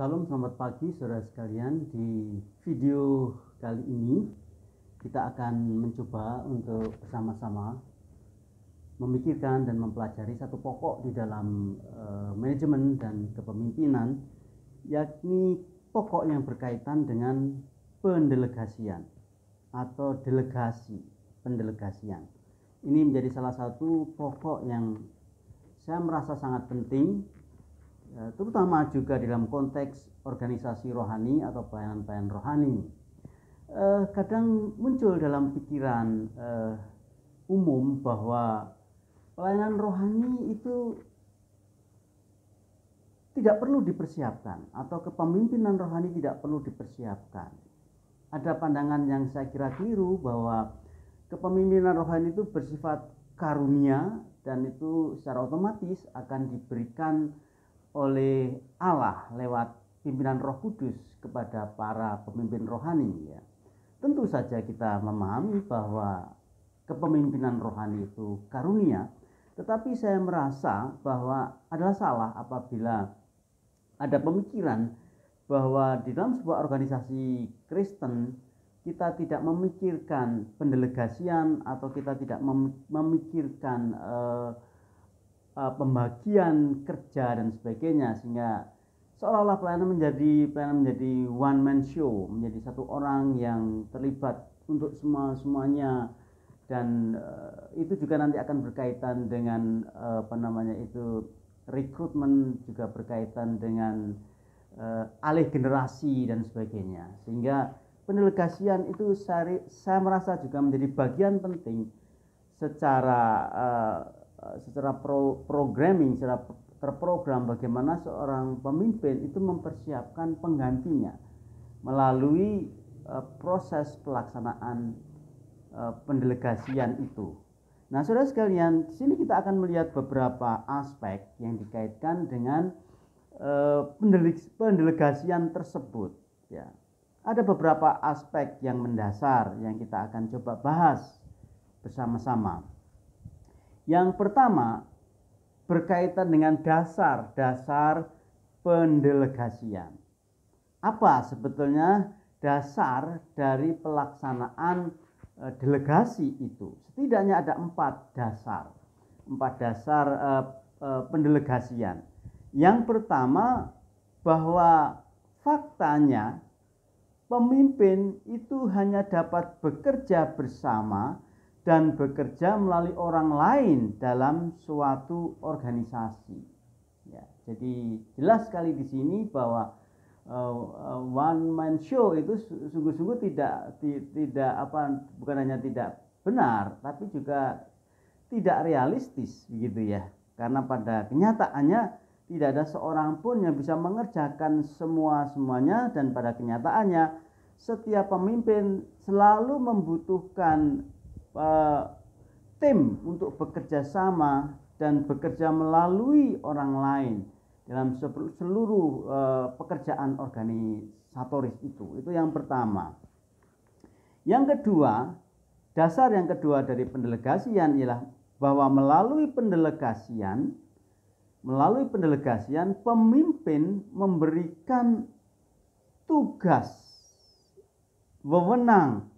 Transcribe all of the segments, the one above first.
Salam, selamat pagi saudara sekalian. Di video kali ini kita akan mencoba untuk bersama-sama memikirkan dan mempelajari satu pokok di dalam manajemen dan kepemimpinan, yakni pokok yang berkaitan dengan pendelegasian atau pendelegasian. Ini menjadi salah satu pokok yang saya merasa sangat penting, terutama juga dalam konteks organisasi rohani atau pelayanan-pelayanan rohani. Kadang muncul dalam pikiran umum bahwa pelayanan rohani itu tidak perlu dipersiapkan, atau kepemimpinan rohani tidak perlu dipersiapkan. Ada pandangan yang saya kira keliru bahwa kepemimpinan rohani itu bersifat karunia dan itu secara otomatis akan diberikan oleh Allah lewat pimpinan Roh Kudus kepada para pemimpin rohani, ya. Tentu saja kita memahami bahwa kepemimpinan rohani itu karunia, tetapi saya merasa bahwa adalah salah apabila ada pemikiran bahwa di dalam sebuah organisasi Kristen kita tidak memikirkan pendelegasian atau kita tidak memikirkan pembagian kerja dan sebagainya, sehingga seolah-olah pelayanan menjadi one man show, menjadi satu orang yang terlibat untuk semuanya, dan itu juga nanti akan berkaitan dengan rekrutmen, juga berkaitan dengan alih generasi dan sebagainya, sehingga pendelegasian itu saya merasa juga menjadi bagian penting secara programming, secara terprogram bagaimana seorang pemimpin itu mempersiapkan penggantinya melalui proses pelaksanaan pendelegasian itu. Nah, saudara sekalian, di sini kita akan melihat beberapa aspek yang dikaitkan dengan pendelegasian tersebut, ya. Ada beberapa aspek yang mendasar yang kita akan coba bahas bersama-sama. Yang pertama berkaitan dengan dasar pendelegasian. Apa sebetulnya dasar dari pelaksanaan delegasi itu? Setidaknya ada 4 dasar pendelegasian. Yang pertama, bahwa faktanya pemimpin itu hanya dapat bekerja bersama dan bekerja melalui orang lain dalam suatu organisasi. Ya, jadi jelas sekali di sini bahwa one man show itu sungguh-sungguh bukan hanya tidak benar, tapi juga tidak realistis, begitu ya. Karena pada kenyataannya tidak ada seorang pun yang bisa mengerjakan semuanya, dan pada kenyataannya setiap pemimpin selalu membutuhkan tim untuk bekerja sama dan bekerja melalui orang lain dalam seluruh pekerjaan organisatoris itu. Itu yang pertama. Yang kedua, dasar yang kedua dari pendelegasian ialah bahwa melalui pendelegasian pemimpin memberikan tugas, wewenang,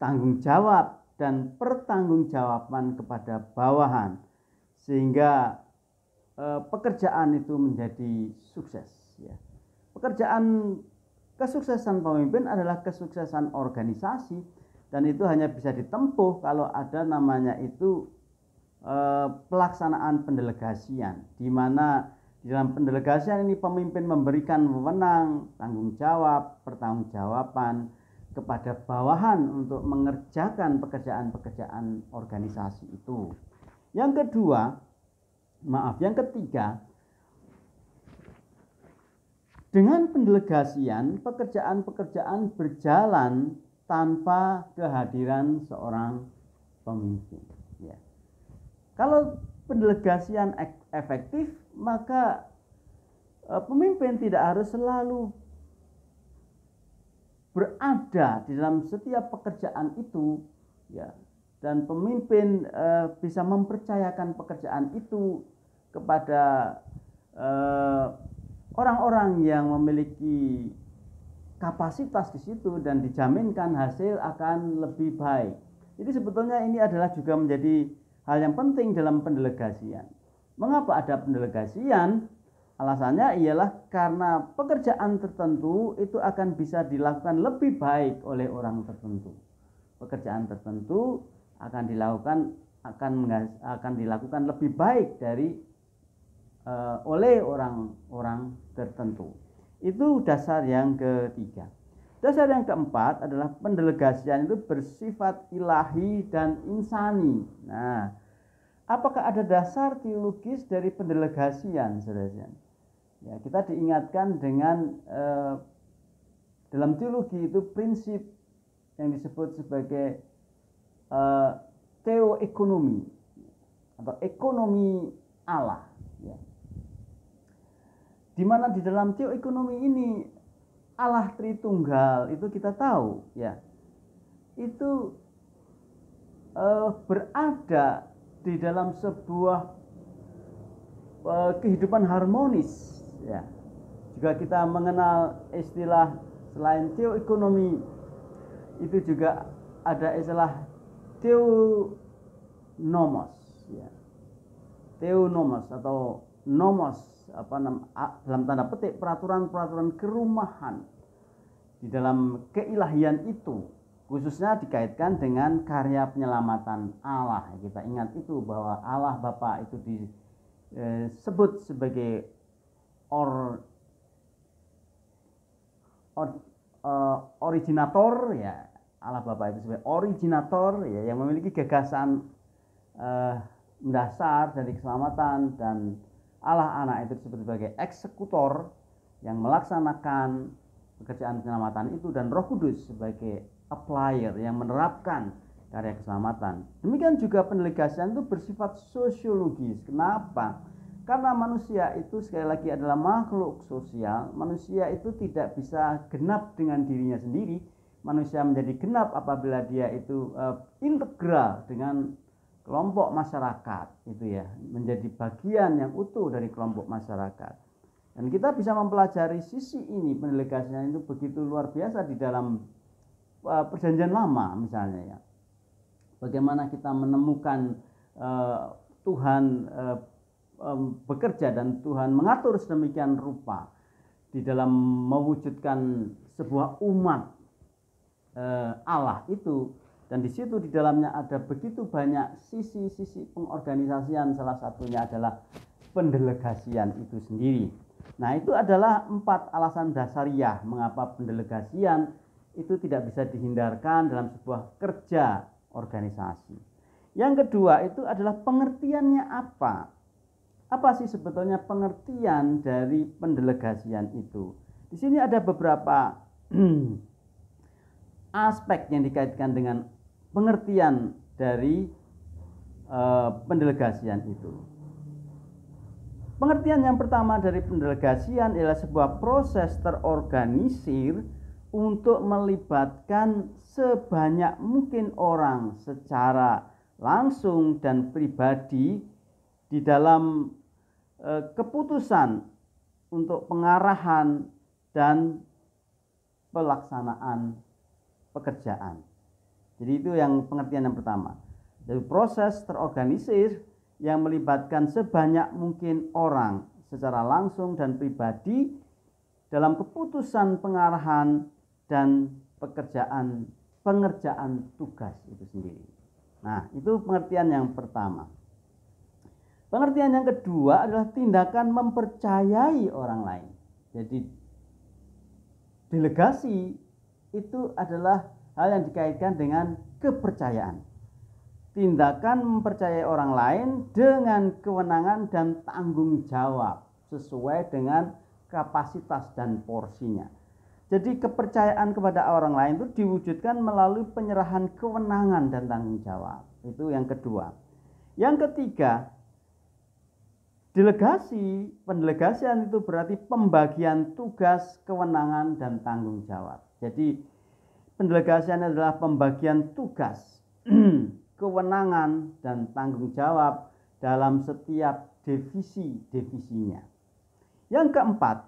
tanggung jawab dan pertanggungjawaban kepada bawahan, sehingga pekerjaan itu menjadi sukses, ya. Kesuksesan pemimpin adalah kesuksesan organisasi, dan itu hanya bisa ditempuh kalau ada namanya itu pelaksanaan pendelegasian, di mana di dalam pendelegasian ini pemimpin memberikan wewenang, tanggung jawab, pertanggungjawaban kepada bawahan untuk mengerjakan pekerjaan-pekerjaan organisasi itu. Yang ketiga, dengan pendelegasian pekerjaan-pekerjaan berjalan tanpa kehadiran seorang pemimpin, ya. Kalau pendelegasian efektif, maka pemimpin tidak harus selalu berada di dalam setiap pekerjaan itu, ya, dan pemimpin bisa mempercayakan pekerjaan itu kepada orang-orang yang memiliki kapasitas di situ dan dijaminkan hasil akan lebih baik. Jadi sebetulnya ini adalah juga menjadi hal yang penting dalam pendelegasian. Mengapa ada pendelegasian? Alasannya ialah karena pekerjaan tertentu itu akan bisa dilakukan lebih baik oleh orang tertentu. Pekerjaan tertentu akan dilakukan lebih baik oleh orang-orang tertentu. Itu dasar yang ketiga. Dasar yang keempat adalah pendelegasian itu bersifat ilahi dan insani. Nah, apakah ada dasar teologis dari pendelegasian, saudara? Ya, kita diingatkan dengan dalam teologi itu prinsip yang disebut sebagai teoekonomi atau ekonomi Allah. Ya. Di mana di dalam teoekonomi ini Allah Tritunggal itu kita tahu, ya, itu berada di dalam sebuah kehidupan harmonis. Ya. Juga kita mengenal istilah selain teoekonomi itu juga ada istilah theonomos, ya. Theonomos atau nomos, dalam tanda petik peraturan-peraturan kerumahan di dalam keilahian itu, khususnya dikaitkan dengan karya penyelamatan Allah. Kita ingat itu bahwa Allah Bapa itu disebut sebagai originator, ya. Allah Bapa itu sebagai originator, ya, yang memiliki gagasan mendasar dari keselamatan, dan Allah Anak itu disebut sebagai eksekutor yang melaksanakan pekerjaan penyelamatan itu, dan Roh Kudus sebagai applier yang menerapkan karya keselamatan. Demikian juga pendelegasian itu bersifat sosiologis. Kenapa? Karena manusia itu sekali lagi adalah makhluk sosial. Manusia itu tidak bisa genap dengan dirinya sendiri. Manusia menjadi genap apabila dia itu integral dengan kelompok masyarakat, itu ya, menjadi bagian yang utuh dari kelompok masyarakat. Dan kita bisa mempelajari sisi ini pendelegasian itu begitu luar biasa di dalam Perjanjian Lama misalnya, ya. Bagaimana kita menemukan Tuhan bekerja dan Tuhan mengatur sedemikian rupa di dalam mewujudkan sebuah umat Allah itu, dan di situ di dalamnya ada begitu banyak sisi-sisi pengorganisasian. Salah satunya adalah pendelegasian itu sendiri. Nah, itu adalah 4 alasan dasariah mengapa pendelegasian itu tidak bisa dihindarkan dalam sebuah kerja organisasi. Yang kedua itu adalah pengertiannya apa? Apa sih sebetulnya pengertian dari pendelegasian itu? Di sini ada beberapa aspek yang dikaitkan dengan pengertian dari pendelegasian itu. Pengertian yang pertama dari pendelegasian adalah sebuah proses terorganisir untuk melibatkan sebanyak mungkin orang secara langsung dan pribadi di dalam keputusan untuk pengarahan dan pelaksanaan pekerjaan. Jadi itu yang pengertian yang pertama. Jadi proses terorganisir yang melibatkan sebanyak mungkin orang secara langsung dan pribadi dalam keputusan pengarahan dan pengerjaan tugas itu sendiri. Nah, itu pengertian yang pertama. Pengertian yang kedua adalah tindakan mempercayai orang lain. Jadi delegasi itu adalah hal yang dikaitkan dengan kepercayaan. Tindakan mempercayai orang lain dengan kewenangan dan tanggung jawab sesuai dengan kapasitas dan porsinya. Jadi kepercayaan kepada orang lain itu diwujudkan melalui penyerahan kewenangan dan tanggung jawab. Itu yang kedua. Yang ketiga, pendelegasian itu berarti pembagian tugas, kewenangan, dan tanggung jawab. Jadi pendelegasian adalah pembagian tugas, kewenangan, dan tanggung jawab dalam setiap divisinya. Yang keempat,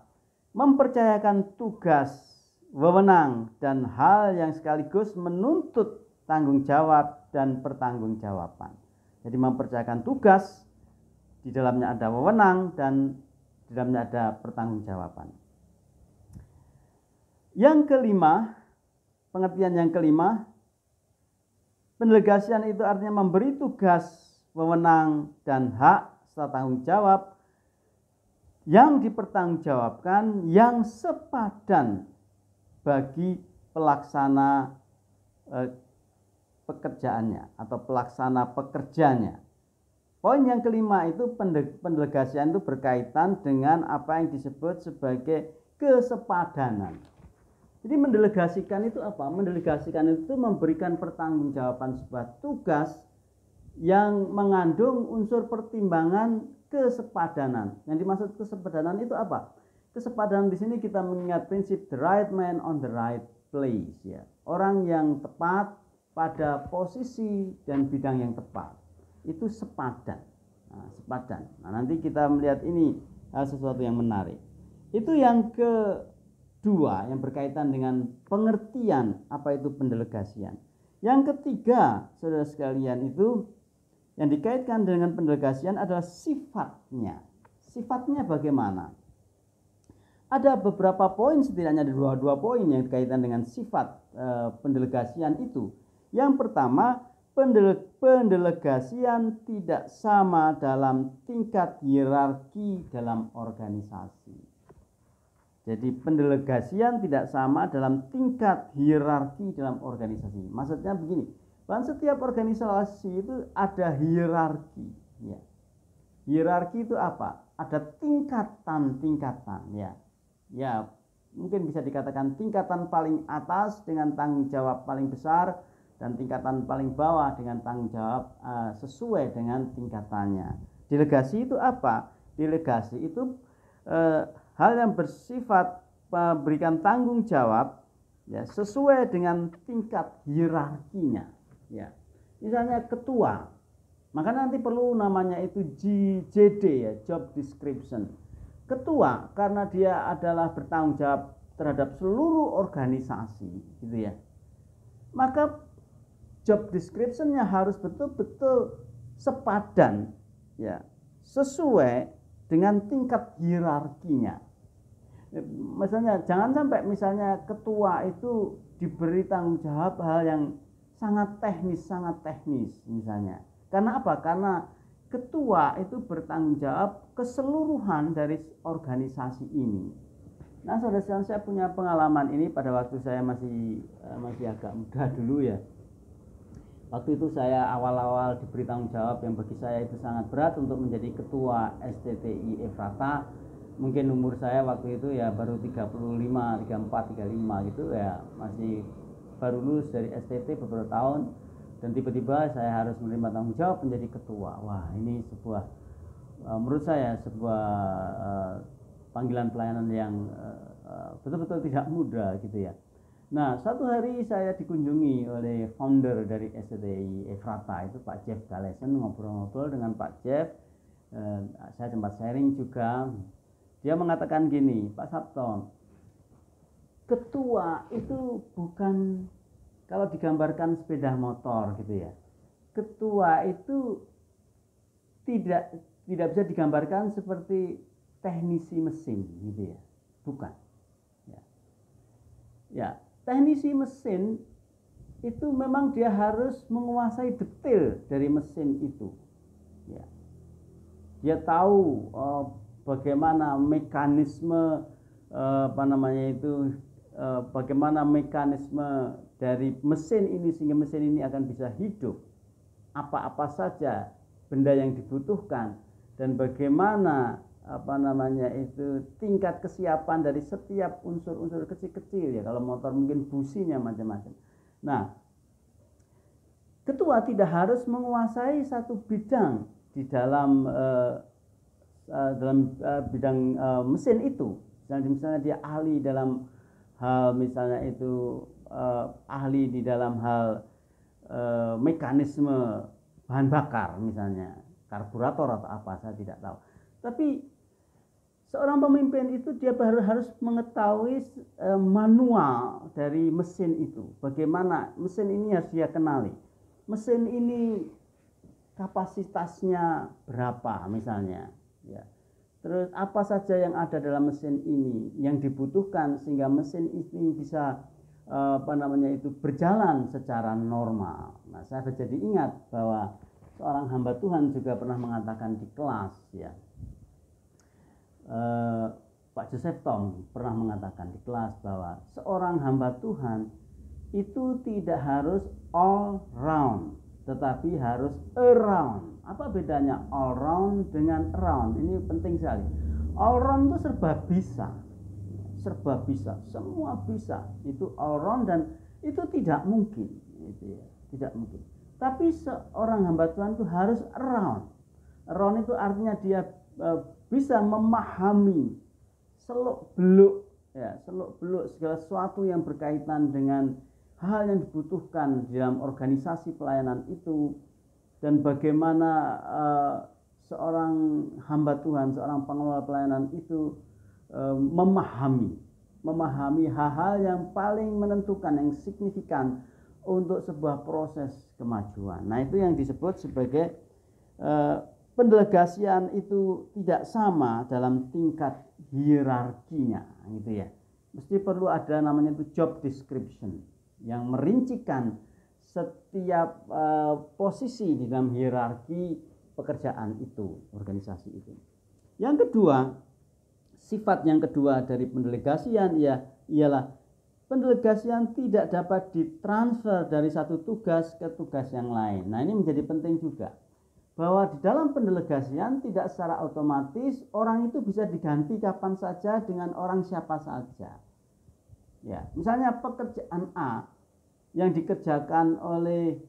mempercayakan tugas, wewenang, dan hal yang sekaligus menuntut tanggung jawab dan pertanggungjawaban. Jadi mempercayakan tugas, di dalamnya ada wewenang, dan di dalamnya ada pertanggungjawaban. Yang kelima, pengertian yang kelima, pendelegasian itu artinya memberi tugas, wewenang, dan hak serta tanggung jawab yang dipertanggungjawabkan yang sepadan bagi pelaksana pekerjaannya atau pelaksana pekerjanya. Poin yang kelima itu pendelegasian itu berkaitan dengan apa yang disebut sebagai kesepadanan. Jadi mendelegasikan itu apa? Mendelegasikan itu memberikan pertanggungjawaban sebuah tugas yang mengandung unsur pertimbangan kesepadanan. Yang dimaksud kesepadanan itu apa? Kesepadanan di sini kita mengingat prinsip the right man on the right place, ya. Orang yang tepat pada posisi dan bidang yang tepat. Itu sepadan. Sepadan. Nanti kita melihat ini sesuatu yang menarik. Itu yang kedua yang berkaitan dengan pengertian apa itu pendelegasian. Yang ketiga, saudara sekalian, itu yang dikaitkan dengan pendelegasian adalah sifatnya. Sifatnya bagaimana? Ada beberapa poin, setidaknya ada dua poin yang berkaitan dengan sifat pendelegasian itu. Yang pertama, pendelegasian tidak sama dalam tingkat hierarki dalam organisasi. Jadi pendelegasian tidak sama dalam tingkat hierarki dalam organisasi. Maksudnya begini, bahwa setiap organisasi itu ada hierarki, ya. Hierarki itu apa? Ada tingkatan-tingkatan, ya. Ya, mungkin bisa dikatakan tingkatan paling atas dengan tanggung jawab paling besar, dan tingkatan paling bawah dengan tanggung jawab sesuai dengan tingkatannya. Delegasi itu apa? Delegasi itu hal yang bersifat memberikan tanggung jawab, ya, sesuai dengan tingkat hierarkinya, ya. Misalnya ketua, maka nanti perlu namanya itu JD, ya, job description. Ketua karena dia adalah bertanggung jawab terhadap seluruh organisasi, gitu ya. Maka job description-nya harus betul-betul sepadan, ya, sesuai dengan tingkat hierarkinya. Misalnya jangan sampai misalnya ketua itu diberi tanggung jawab hal yang sangat teknis misalnya. Karena apa? Karena ketua itu bertanggung jawab keseluruhan dari organisasi ini. Nah, saudara, saya punya pengalaman ini pada waktu saya masih agak muda dulu, ya. Waktu itu saya awal-awal diberi tanggung jawab yang bagi saya itu sangat berat untuk menjadi ketua STTI Efrata. Mungkin umur saya waktu itu ya baru 35, 34, 35 gitu, ya, masih baru lulus dari STT beberapa tahun, dan tiba-tiba saya harus menerima tanggung jawab menjadi ketua. Wah, ini sebuah menurut saya sebuah panggilan pelayanan yang betul-betul tidak mudah, gitu ya. Nah, satu hari saya dikunjungi oleh founder dari STTI Efrata itu Pak Jeff Galesen. Ngobrol-ngobrol dengan Pak Jeff, saya sempat sharing juga. Dia mengatakan gini, Pak Sabto, ketua itu bukan kalau digambarkan sepeda motor, gitu ya. Ketua itu tidak bisa digambarkan seperti teknisi mesin, gitu ya. Bukan. Ya, teknisi mesin itu memang dia harus menguasai detail dari mesin itu, ya. Dia tahu bagaimana mekanisme bagaimana mekanisme dari mesin ini sehingga mesin ini akan bisa hidup, apa-apa saja benda yang dibutuhkan, dan bagaimana tingkat kesiapan dari setiap unsur-unsur kecil-kecil, ya. Kalau motor mungkin businya macam-macam. Nah, ketua tidak harus menguasai satu bidang di dalam bidang mesin itu. Misalnya dia ahli dalam hal misalnya itu ahli di dalam hal mekanisme bahan bakar, misalnya karburator atau apa, saya tidak tahu. Tapi Seorang pemimpin itu dia harus mengetahui manual dari mesin itu. Bagaimana mesin ini harus dia kenali. Mesin ini kapasitasnya berapa misalnya, ya. Terus apa saja yang ada dalam mesin ini yang dibutuhkan sehingga mesin ini bisa berjalan secara normal. Nah, saya jadi ingat bahwa seorang hamba Tuhan juga pernah mengatakan di kelas, ya. Pak Joseph Tong pernah mengatakan di kelas bahwa seorang hamba Tuhan itu tidak harus all round, tetapi harus around. Apa bedanya all round dengan around? Ini penting sekali. All round itu serba bisa, semua bisa. Itu all round dan itu tidak mungkin, gitu ya, tidak mungkin. Tapi seorang hamba Tuhan itu harus around. Around itu artinya dia bisa memahami seluk-beluk segala sesuatu yang berkaitan dengan hal yang dibutuhkan dalam organisasi pelayanan itu, dan bagaimana seorang hamba Tuhan, seorang pengelola pelayanan itu memahami hal-hal yang paling menentukan, yang signifikan untuk sebuah proses kemajuan. Nah, itu yang disebut sebagai pendelegasian itu tidak sama dalam tingkat hierarkinya, gitu ya. Mesti perlu ada namanya itu job description yang merincikan setiap posisi di dalam hierarki pekerjaan itu, organisasi itu. Yang kedua, sifat yang kedua dari pendelegasian ialah pendelegasian tidak dapat ditransfer dari satu tugas ke tugas yang lain. Nah, ini menjadi penting juga, bahwa di dalam pendelegasian tidak secara otomatis orang itu bisa diganti kapan saja dengan orang siapa saja. Ya, misalnya pekerjaan A yang dikerjakan oleh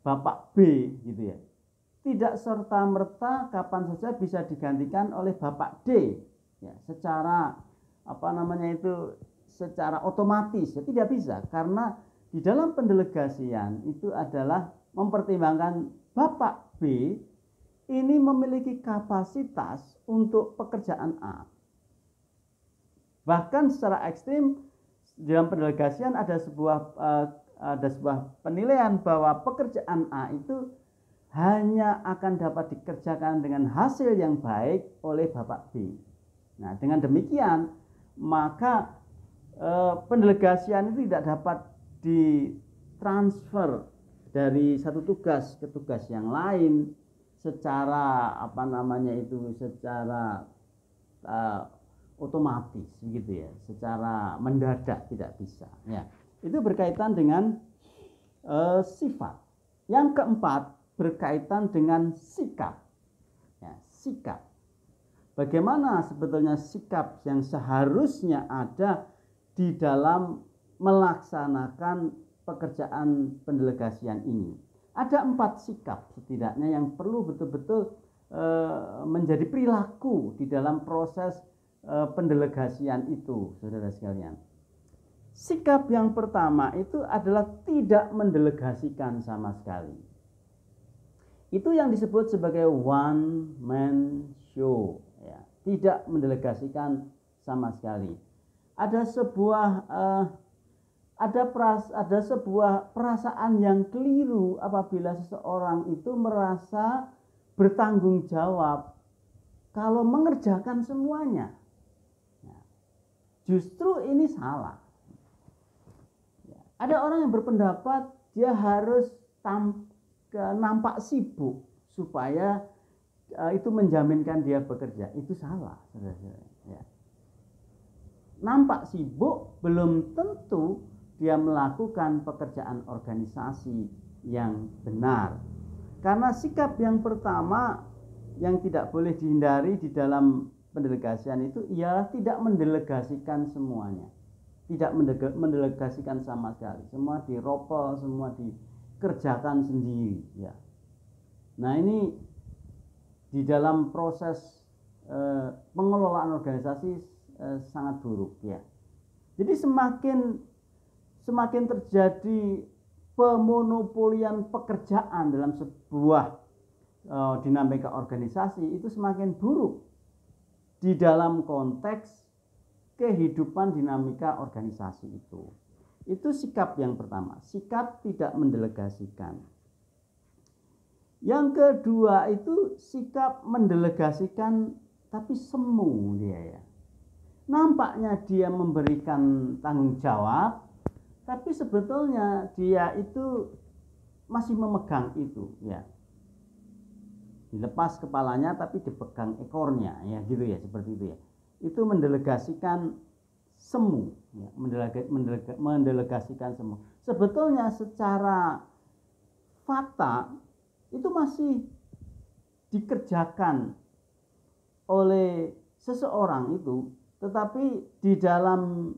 Bapak B, gitu ya, tidak serta-merta kapan saja bisa digantikan oleh Bapak D, ya, secara secara otomatis, ya, tidak bisa, karena di dalam pendelegasian itu adalah mempertimbangkan Bapak B ini memiliki kapasitas untuk pekerjaan A. Bahkan secara ekstrim dalam pendelegasian ada sebuah penilaian bahwa pekerjaan A itu hanya akan dapat dikerjakan dengan hasil yang baik oleh Bapak B. Nah, dengan demikian maka pendelegasian itu tidak dapat ditransfer dari satu tugas ke tugas yang lain secara secara otomatis, gitu ya, secara mendadak, tidak bisa, ya. Itu berkaitan dengan sifat. Yang keempat berkaitan dengan sikap, ya, sikap. Bagaimana sebetulnya sikap yang seharusnya ada di dalam melaksanakan pekerjaan pendelegasian ini? Ada 4 sikap setidaknya yang perlu betul-betul menjadi perilaku di dalam proses pendelegasian itu, saudara sekalian. Sikap yang pertama itu adalah tidak mendelegasikan sama sekali. Itu yang disebut sebagai one man show, ya. Tidak mendelegasikan sama sekali. Ada sebuah perasaan yang keliru apabila seseorang itu merasa bertanggung jawab kalau mengerjakan semuanya. Justru ini salah. Ada orang yang berpendapat dia harus nampak sibuk supaya itu menjaminkan dia bekerja. Itu salah, saudara-saudara. Ya. Nampak sibuk belum tentu dia melakukan pekerjaan organisasi yang benar. Karena sikap yang pertama yang tidak boleh dihindari di dalam pendelegasian itu ialah tidak mendelegasikan semuanya. Tidak mendelegasikan sama sekali. Semua diropel, semua dikerjakan sendiri, ya. Nah, ini di dalam proses pengelolaan organisasi sangat buruk, ya. Jadi semakin terjadi pemonopolian pekerjaan dalam sebuah dinamika organisasi itu semakin buruk. di dalam konteks kehidupan dinamika organisasi itu. Itu sikap yang pertama, sikap tidak mendelegasikan. Yang kedua itu sikap mendelegasikan tapi semu dia ya. Nampaknya dia memberikan tanggung jawab, tapi sebetulnya dia itu masih memegang itu ya. Dilepas kepalanya tapi dipegang ekornya ya, gitu ya, seperti itu ya. Itu mendelegasikan semu ya, mendelegasikan semu. Sebetulnya secara fakta itu masih dikerjakan oleh seseorang itu, tetapi di dalam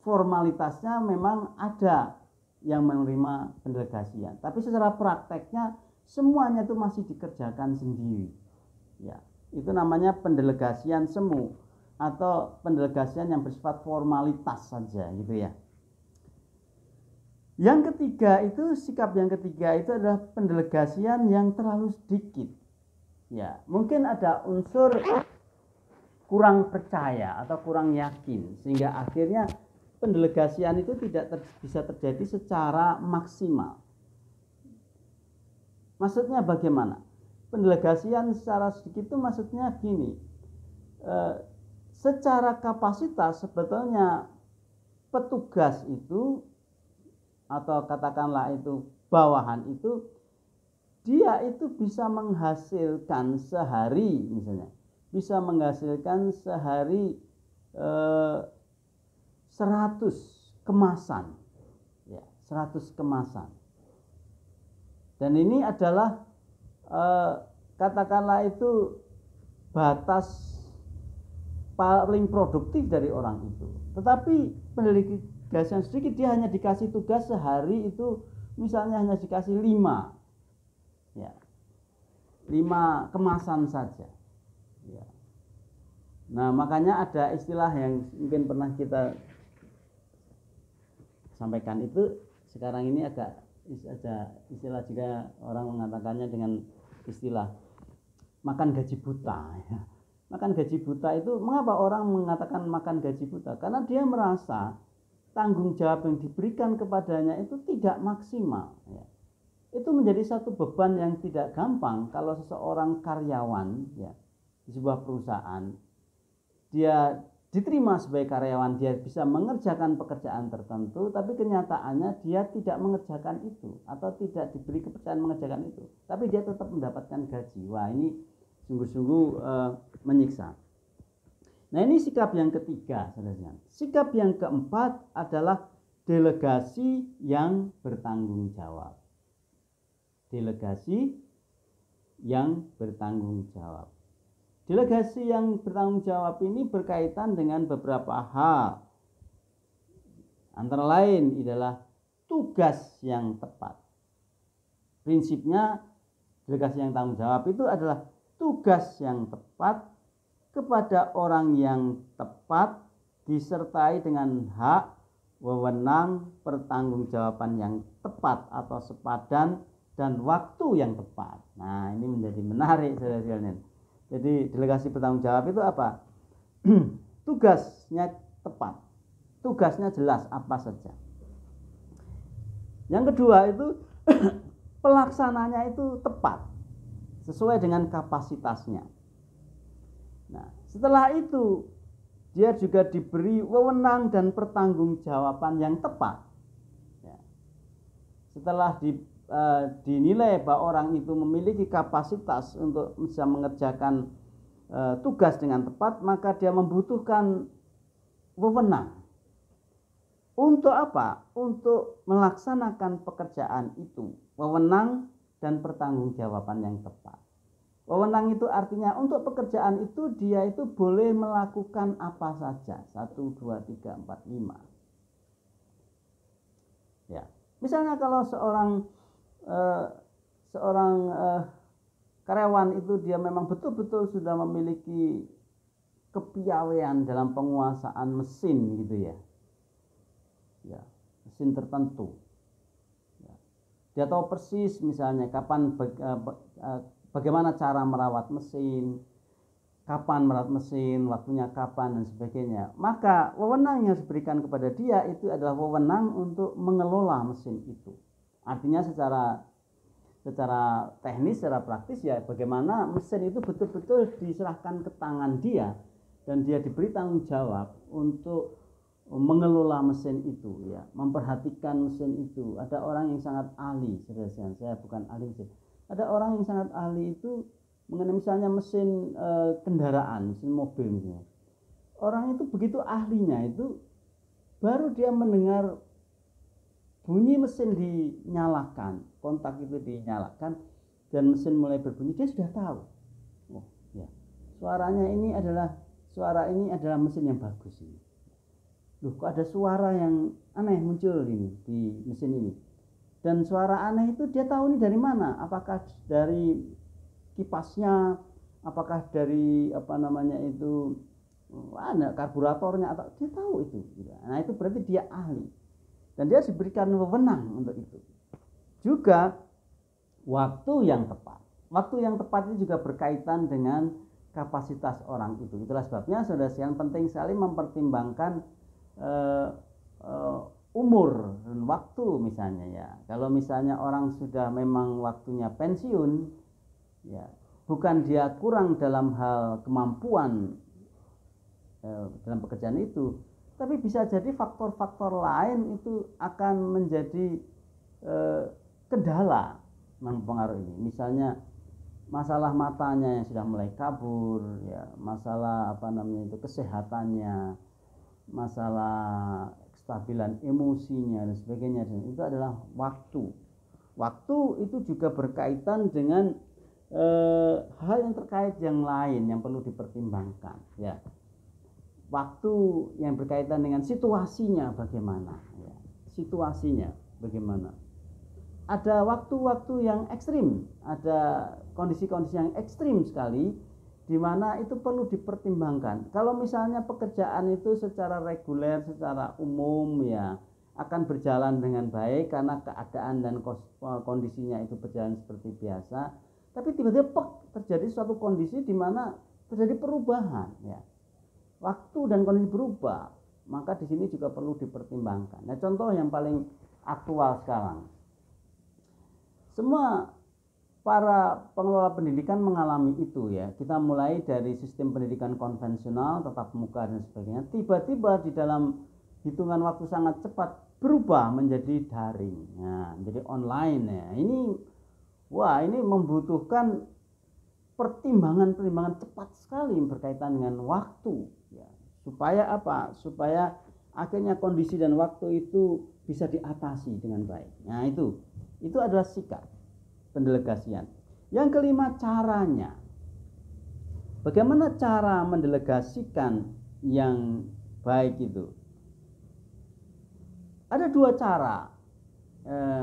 formalitasnya memang ada yang menerima pendelegasian, tapi secara prakteknya semuanya itu masih dikerjakan sendiri ya. Itu namanya pendelegasian semu atau pendelegasian yang bersifat formalitas saja gitu ya. Yang ketiga itu, sikap yang ketiga itu adalah pendelegasian yang terlalu sedikit ya. Mungkin ada unsur kurang percaya atau kurang yakin, sehingga akhirnya pendelegasian itu tidak bisa terjadi secara maksimal. Maksudnya bagaimana? Pendelegasian secara sedikit itu maksudnya gini, secara kapasitas sebetulnya petugas itu atau katakanlah itu bawahan itu, dia itu bisa menghasilkan sehari, misalnya bisa menghasilkan sehari 100 kemasan ya, 100 kemasan. Dan ini adalah katakanlah itu batas paling produktif dari orang itu. Tetapi pendelegasian sedikit, dia hanya dikasih tugas sehari itu misalnya hanya dikasih 5 ya, 5 kemasan saja ya. Nah makanya ada istilah yang mungkin pernah kita sampaikan itu, sekarang ini ada istilah juga orang mengatakannya dengan istilah makan gaji buta ya. Makan gaji buta itu, mengapa orang mengatakan makan gaji buta? Karena dia merasa tanggung jawab yang diberikan kepadanya itu tidak maksimal ya. Itu menjadi satu beban yang tidak gampang kalau seseorang karyawan ya di sebuah perusahaan, dia diterima sebagai karyawan, dia bisa mengerjakan pekerjaan tertentu, tapi kenyataannya dia tidak mengerjakan itu atau tidak diberi kepercayaan mengerjakan itu, tapi dia tetap mendapatkan gaji. Wah, ini sungguh-sungguh menyiksa. Nah, ini sikap yang ketiga, saudara. Sikap yang keempat adalah delegasi yang bertanggung jawab. Delegasi yang bertanggung jawab. Delegasi yang bertanggung jawab ini berkaitan dengan beberapa hal. Antara lain adalah tugas yang tepat. Prinsipnya delegasi yang tanggung jawab itu adalah tugas yang tepat kepada orang yang tepat, disertai dengan hak, wewenang, pertanggungjawaban yang tepat atau sepadan, dan waktu yang tepat. Nah, ini menjadi menarik, saudara-saudara. Jadi delegasi bertanggung jawab itu apa? Tugasnya tepat, tugasnya jelas apa saja. Yang kedua itu pelaksananya itu tepat, sesuai dengan kapasitasnya. Nah, setelah itu dia juga diberi wewenang dan pertanggungjawaban yang tepat. Ya. Setelah dinilai bahwa orang itu memiliki kapasitas untuk bisa mengerjakan tugas dengan tepat, maka dia membutuhkan wewenang. Untuk apa? Untuk melaksanakan pekerjaan itu, wewenang dan pertanggungjawaban yang tepat. Wewenang itu artinya untuk pekerjaan itu dia itu boleh melakukan apa saja, 1, 2, 3, 4, 5. Ya, misalnya kalau seorang karyawan itu dia memang betul-betul sudah memiliki kepiawaian dalam penguasaan mesin gitu ya, ya mesin tertentu. Ya. Dia tahu persis misalnya kapan bagaimana cara merawat mesin, kapan merawat mesin, waktunya kapan dan sebagainya. Maka wewenang yang diberikan kepada dia itu adalah wewenang untuk mengelola mesin itu. Artinya secara teknis, secara praktis ya bagaimana mesin itu betul-betul diserahkan ke tangan dia dan dia diberi tanggung jawab untuk mengelola mesin itu ya, memperhatikan mesin itu. Ada orang yang sangat ahli, saya bukan ahli mesin. Ada orang yang sangat ahli itu mengenai misalnya mesin kendaraan, mesin mobil misalnya. Orang itu begitu ahlinya itu baru dia mendengar bunyi mesin dinyalakan, kontak itu dinyalakan dan mesin mulai berbunyi, dia sudah tahu. Oh ya, suara ini adalah mesin yang bagus ini. Loh, kok ada suara yang aneh muncul ini di mesin ini. Dan suara aneh itu dia tahu ini dari mana? Apakah dari kipasnya, apakah dari karburatornya, atau dia tahu itu. Nah, itu berarti dia ahli. Dan dia diberikan wewenang untuk itu. Juga waktu yang tepat. Waktu yang tepat itu juga berkaitan dengan kapasitas orang itu. Itulah sebabnya saudara sekalian penting sekali mempertimbangkan umur dan waktu misalnya ya. Kalau misalnya orang sudah memang waktunya pensiun, ya bukan dia kurang dalam hal kemampuan dalam pekerjaan itu, tapi bisa jadi faktor-faktor lain itu akan menjadi kendala mempengaruhi ini. Misalnya masalah matanya yang sudah mulai kabur, ya masalah kesehatannya, masalah kestabilan emosinya dan sebagainya, dan itu adalah waktu. Waktu itu juga berkaitan dengan hal yang terkait yang lain yang perlu dipertimbangkan ya. Waktu yang berkaitan dengan situasinya bagaimana ya. Situasinya bagaimana. Ada waktu-waktu yang ekstrim, ada kondisi-kondisi yang ekstrim sekali di mana itu perlu dipertimbangkan. Kalau misalnya pekerjaan itu secara reguler, secara umum ya akan berjalan dengan baik karena keadaan dan kondisinya itu berjalan seperti biasa, tapi tiba-tiba terjadi suatu kondisi di mana terjadi perubahan ya. Waktu dan kondisi berubah, maka di sini juga perlu dipertimbangkan. Nah, contoh yang paling aktual sekarang. Semua para pengelola pendidikan mengalami itu ya. Kita mulai dari sistem pendidikan konvensional, tatap muka dan sebagainya. Tiba-tiba di dalam hitungan waktu sangat cepat berubah menjadi daring. Nah, menjadi online ya. Ini membutuhkan pertimbangan cepat sekali berkaitan dengan waktu ya. Supaya apa? Supaya akhirnya kondisi dan waktu itu bisa diatasi dengan baik. Nah, itu adalah sikap pendelegasian. Yang kelima, caranya. Bagaimana cara mendelegasikan yang baik itu? Ada dua cara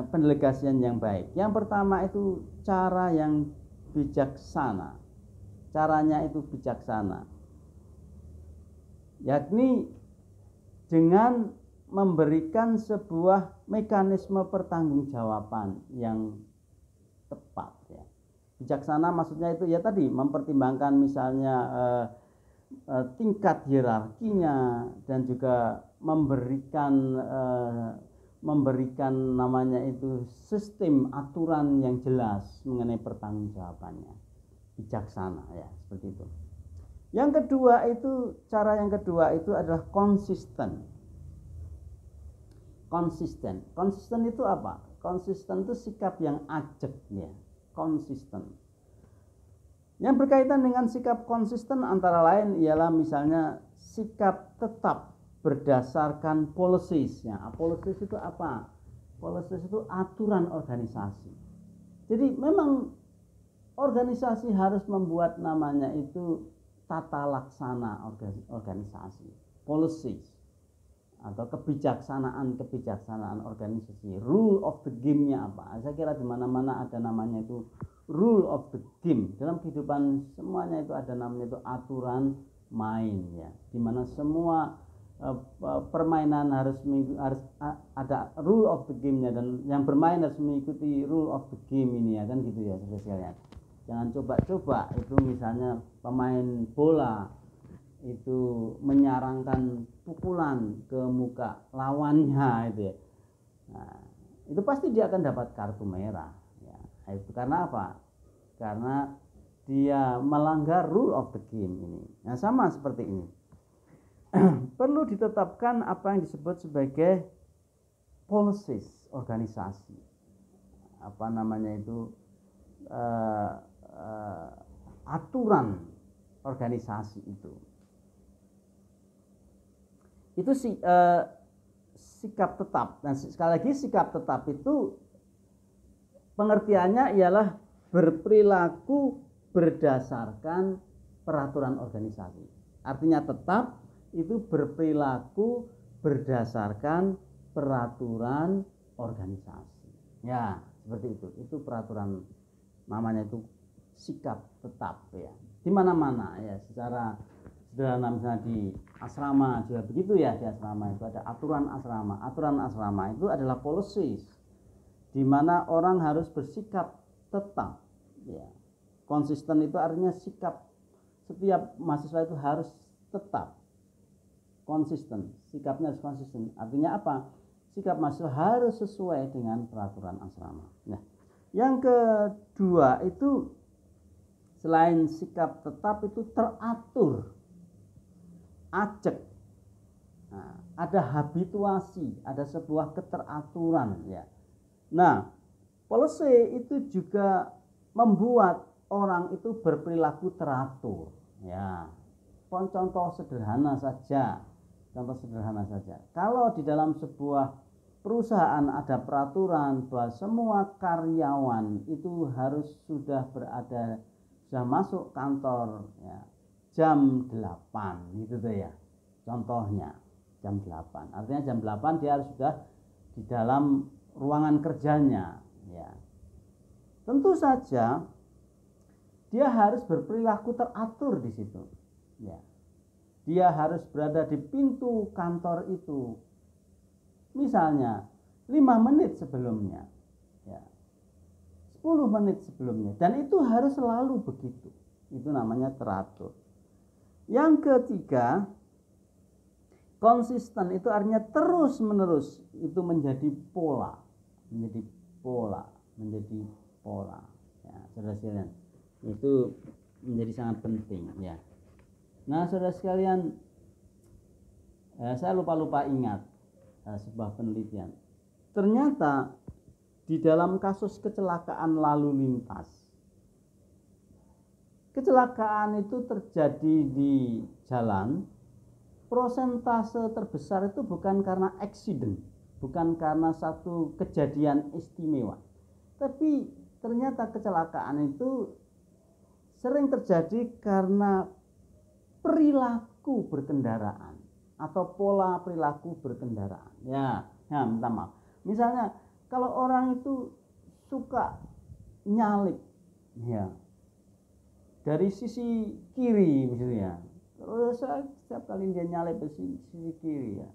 pendelegasian yang baik. Yang pertama itu cara yang bijaksana. Caranya itu bijaksana, yakni dengan memberikan sebuah mekanisme pertanggungjawaban yang tepat ya. Bijaksana maksudnya itu ya tadi mempertimbangkan misalnya tingkat hierarkinya dan juga memberikan namanya itu sistem aturan yang jelas mengenai pertanggungjawabannya. Bijaksana ya, seperti itu. Cara yang kedua itu adalah konsisten. Konsisten itu apa? Konsisten itu sikap yang ajak ya, konsisten. Yang berkaitan dengan sikap konsisten antara lain ialah misalnya sikap tetap berdasarkan policies ya. Policies itu apa? Policies itu aturan organisasi. Jadi memang organisasi harus membuat namanya itu tata laksana organisasi, policies atau kebijaksanaan organisasi. Rule of the game-nya apa? Saya kira di mana-mana ada namanya itu rule of the game. Dalam kehidupan semuanya itu ada namanya itu aturan main ya. Di mana semua permainan harus ada rule of the game-nya dan yang bermain harus mengikuti rule of the game ini ya kan gitu ya sekalian. Jangan coba-coba itu misalnya pemain bola itu menyarangkan pukulan ke muka lawannya itu ya. Nah, itu pasti dia akan dapat kartu merah ya. Itu karena apa? Karena dia melanggar rule of the game ini. Nah, sama seperti ini. Perlu ditetapkan apa yang disebut sebagai policies organisasi. Apa namanya itu? Aturan organisasi itu sikap tetap. Dan sekali lagi sikap tetap itu pengertiannya ialah berperilaku berdasarkan peraturan organisasi. Artinya tetap itu berperilaku berdasarkan peraturan organisasi. Ya, seperti itu. Itu peraturan, namanya itu sikap tetap ya. Di mana-mana ya, secara sederhana misalnya di asrama juga begitu ya. Di asrama itu ada aturan asrama. Aturan asrama itu adalah policies di mana orang harus bersikap tetap ya. Konsisten itu artinya sikap setiap mahasiswa itu harus tetap konsisten, sikapnya harus konsisten. Artinya apa? Sikap mahasiswa harus sesuai dengan peraturan asrama. Nah, yang kedua itu selain sikap tetap itu teratur, ajak. Nah, ada habituasi, ada sebuah keteraturan ya. Nah, policy itu juga membuat orang itu berperilaku teratur ya. Contoh sederhana saja. Kalau di dalam sebuah perusahaan ada peraturan bahwa semua karyawan itu harus sudah masuk kantor ya, jam 8 gitu tuh ya. Contohnya jam 8. Artinya jam 8 dia harus sudah di dalam ruangan kerjanya ya. Tentu saja dia harus berperilaku teratur di situ ya. Dia harus berada di pintu kantor itu misalnya 5 menit sebelumnya ya, 10 menit sebelumnya, dan itu harus selalu begitu. Itu namanya teratur. Yang ketiga, konsisten itu artinya terus menerus, itu menjadi pola ya, saudara-saudara. Itu menjadi sangat penting ya. Nah, saudara sekalian, saya lupa ingat sebuah penelitian. Ternyata di dalam kasus kecelakaan lalu lintas, kecelakaan itu terjadi di jalan, prosentase terbesar itu bukan karena accident, bukan karena satu kejadian istimewa, tapi ternyata kecelakaan itu sering terjadi karena perilaku berkendaraan atau pola perilaku berkendaraan ya, minta maaf. Misalnya kalau orang itu suka nyalip ya dari sisi kiri misalnya, terus setiap kali dia nyalip dari sisi kiri ya,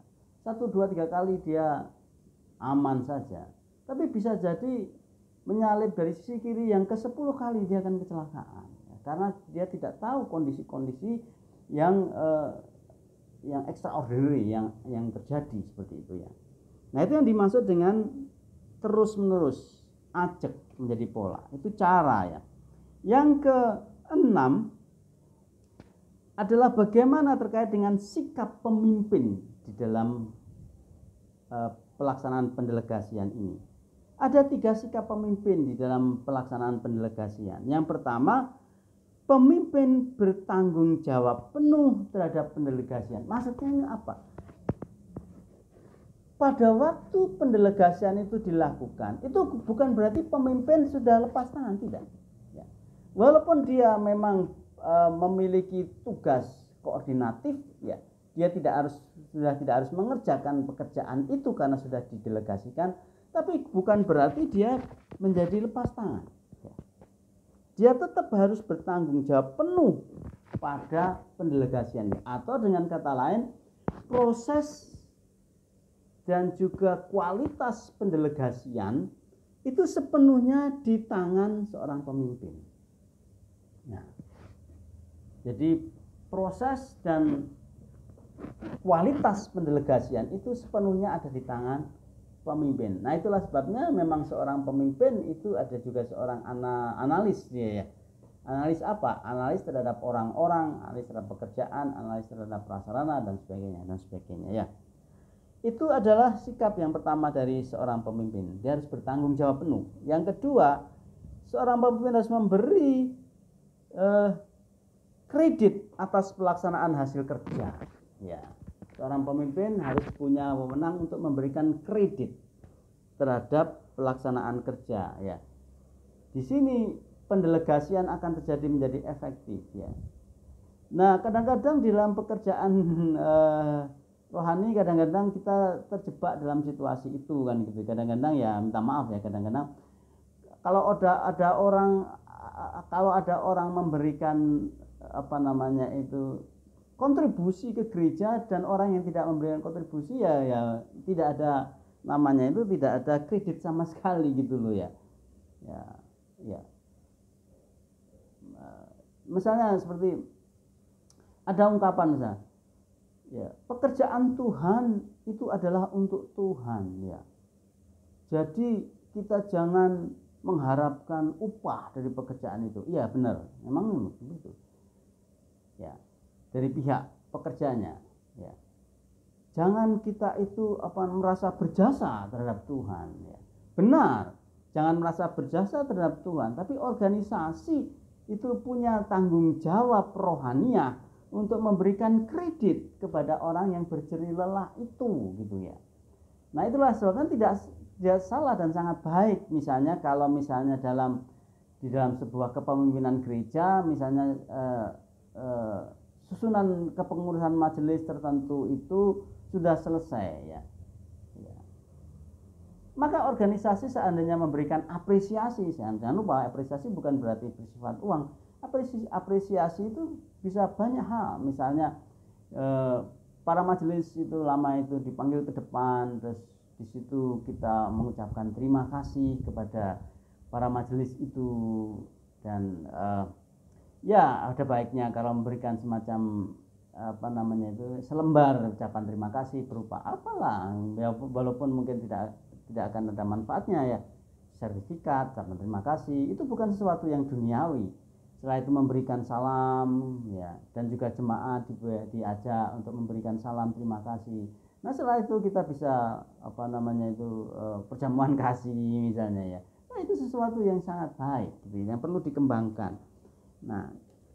1, 2, 3 kali dia aman saja, tapi bisa jadi menyalip dari sisi kiri yang ke-10 kali dia akan kecelakaan ya, karena dia tidak tahu kondisi-kondisi yang extraordinary yang terjadi seperti itu ya. Nah, itu yang dimaksud dengan terus menerus, ajak menjadi pola. Itu cara ya. Yang keenam adalah bagaimana terkait dengan sikap pemimpin di dalam pelaksanaan pendelegasian ini. Ada 3 sikap pemimpin di dalam pelaksanaan pendelegasian. Yang pertama, pemimpin bertanggung jawab penuh terhadap pendelegasian. Maksudnya ini apa? Pada waktu pendelegasian itu dilakukan, itu bukan berarti pemimpin sudah lepas tangan, tidak. Ya. Walaupun dia memang memiliki tugas koordinatif, ya, dia sudah tidak harus mengerjakan pekerjaan itu karena sudah didelegasikan, tapi bukan berarti dia menjadi lepas tangan. Dia tetap harus bertanggung jawab penuh pada pendelegasiannya, atau dengan kata lain, proses dan juga kualitas pendelegasian itu sepenuhnya di tangan seorang pemimpin. Jadi proses dan kualitas pendelegasian itu sepenuhnya ada di tangan pemimpin. Nah, itulah sebabnya memang seorang pemimpin itu ada juga seorang analis dia ya. Analis apa? Analis terhadap orang-orang, analis terhadap pekerjaan, analis terhadap prasarana dan sebagainya ya. Itu adalah sikap yang pertama dari seorang pemimpin. Dia harus bertanggung jawab penuh. Yang kedua, seorang pemimpin harus memberi kredit atas pelaksanaan hasil kerja. Ya, seorang pemimpin harus punya wewenang untuk memberikan kredit terhadap pelaksanaan kerja. Ya, di sini pendelegasian akan terjadi menjadi efektif. Ya. Nah, kadang-kadang di dalam pekerjaan rohani, kadang-kadang kita terjebak dalam situasi itu kan gitu. Kadang-kadang ya minta maaf ya, kadang-kadang kalau ada orang memberikan kontribusi ke gereja dan orang yang tidak memberikan kontribusi ya tidak ada tidak ada kredit sama sekali gitu loh ya. Misalnya seperti ada ungkapan misalnya, ya, pekerjaan Tuhan itu adalah untuk Tuhan ya. Jadi kita jangan mengharapkan upah dari pekerjaan itu. Iya benar, memang begitu. Ya, dari pihak pekerjanya. Ya, jangan kita itu merasa berjasa terhadap Tuhan. Ya, benar, jangan merasa berjasa terhadap Tuhan. Tapi organisasi itu punya tanggung jawab rohaniah untuk memberikan kredit kepada orang yang berjerih lelah itu, gitu ya. Nah, itulah sebabnya tidak salah dan sangat baik misalnya kalau misalnya di dalam sebuah kepemimpinan gereja misalnya susunan kepengurusan majelis tertentu itu sudah selesai ya. Maka organisasi seandainya memberikan apresiasi, jangan lupa apresiasi bukan berarti bersifat uang. Apresiasi itu bisa banyak hal, misalnya para majelis itu lama itu dipanggil ke depan, terus di situ kita mengucapkan terima kasih kepada para majelis itu dan ya ada baiknya kalau memberikan semacam selembar ucapan terima kasih berupa apalah ya, walaupun mungkin tidak akan ada manfaatnya ya, sertifikat ucapan terima kasih itu bukan sesuatu yang duniawi. Setelah itu memberikan salam ya, dan juga jemaat diajak untuk memberikan salam terima kasih. Nah, setelah itu kita bisa perjamuan kasih misalnya ya. Nah, itu sesuatu yang sangat baik gitu, yang perlu dikembangkan. Nah,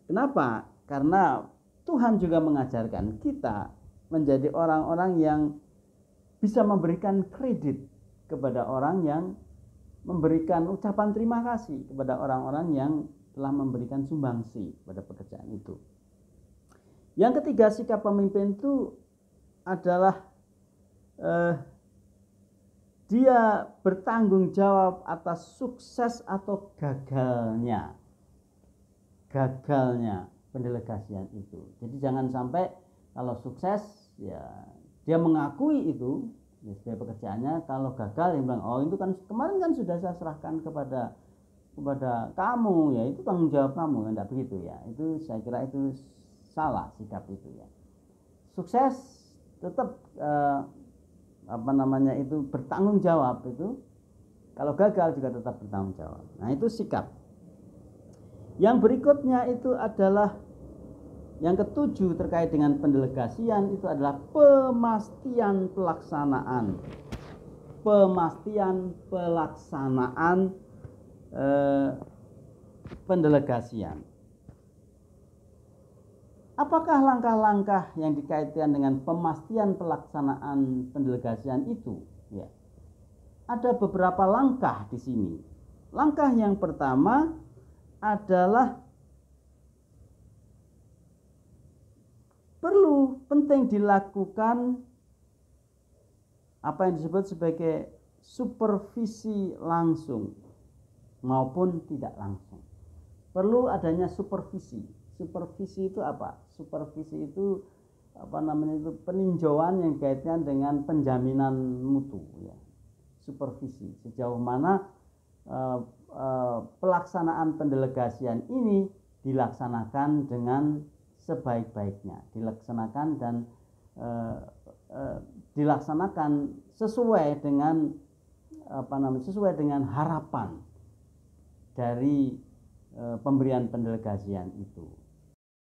kenapa? Karena Tuhan juga mengajarkan kita menjadi orang-orang yang bisa memberikan kredit kepada orang yang memberikan ucapan terima kasih kepada orang-orang yang telah memberikan sumbangsi pada pekerjaan itu. Yang ketiga, sikap pemimpin itu adalah dia bertanggung jawab atas sukses atau gagalnya pendelegasian itu. Jadi jangan sampai kalau sukses ya dia mengakui itu ya, sebagai pekerjaannya, kalau gagal dia bilang oh itu kan kemarin kan sudah saya serahkan kepada kamu ya, itu tanggung jawab kamu, enggak begitu ya. Itu saya kira itu salah sikap itu ya. Sukses tetap itu bertanggung jawab itu, kalau gagal juga tetap bertanggung jawab. Nah, itu sikap. Yang berikutnya itu adalah yang ketujuh terkait dengan pendelegasian, itu adalah pemastian pelaksanaan pendelegasian. Apakah langkah-langkah yang dikaitkan dengan pemastian pelaksanaan pendelegasian itu? Ya. Ada beberapa langkah di sini. Langkah yang pertama adalah penting dilakukan apa yang disebut sebagai supervisi langsung maupun tidak langsung. Perlu adanya supervisi. Supervisi itu apa? Supervisi itu peninjauan yang kaitan dengan penjaminan mutu ya. Supervisi sejauh mana pelaksanaan pendelegasian ini dilaksanakan dengan sebaik-baiknya dilaksanakan dan dilaksanakan sesuai dengan sesuai dengan harapan dari pemberian pendelegasian itu.